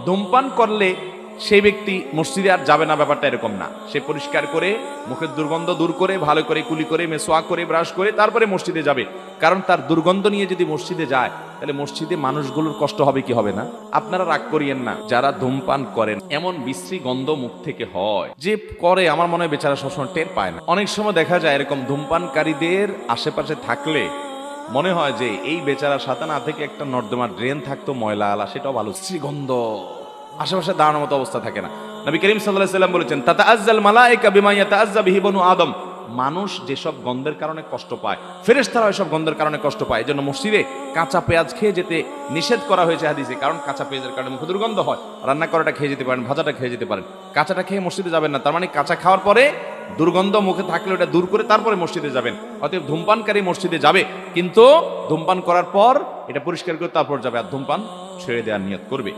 ধূমপান করলে সেই ব্যক্তি মসজিদে আর যাবে না, ব্যাপারটা এরকম না। সে পরিষ্কার করে মুখের দুর্গন্ধ দূর করে ভালো করে কুলি করে মেসওয়াক করে ব্রাশ করে তারপরে মসজিদে যাবে। কারণ তার দুর্গন্ধ নিয়ে যদি মসজিদে যায় তাহলে মসজিদে মানুষগুলোর কষ্ট হবে কি হবে না? আপনারা রাগ করিয়েন না, যারা ধূমপান করেন এমন বিশ্রী গন্ধ মুখ থেকে হয় যে করে, আমার মনে হয় বেচারা সবসময় টের পায় না। অনেক সময় দেখা যায় এরকম ধূমপানকারীদের আশেপাশে থাকলে মনে হয় যে এই বেচারার সাথে না থেকে একটা নর্দমা ড্রেন থাকতো ময়লা আলা, সেটাও ভালো শ্রীগন্ধ, আশেপাশে দাঁড়ানোর মতো অবস্থা থাকে না। নবী করিম সাল্লাল্লাহু আলাইহি ওয়াসাল্লাম বলেছেন, তাতাআজ্জাল মালায়েকা বিমা ইয়াতাআজ্জা বিহি বনু আদম। মানুষ যেসব গন্ধের কারণে কষ্ট পায়, ফেরেশতারা এসব গন্ধের কারণে কষ্ট পায়। এজন্য মসজিদে কাঁচা পেঁয়াজ খেয়ে যেতে নিষেধ করা হয়েছে হাদিসে, কারণ কাঁচা পেঁয়াজের কারণে মুখে দুর্গন্ধ হয়। রান্না করাটা খেয়ে যেতে পারেন, ভাজাটা খেয়ে যেতে পারেন, কাঁচাটা খেয়ে মসজিদে যাবেন না। তার মানে কাঁচা খাওয়ার পরে দুর্গন্ধ মুখে থাকলে ওটা দূর করে তারপরে মসজিদে যাবেন। অতএব ধূমপানকারী মসজিদে যাবে, কিন্তু ধূমপান করার পর এটা পরিষ্কার করে তারপর যাবে, আর ধূমপান ছেড়ে দেওয়ার নিয়ত করবে।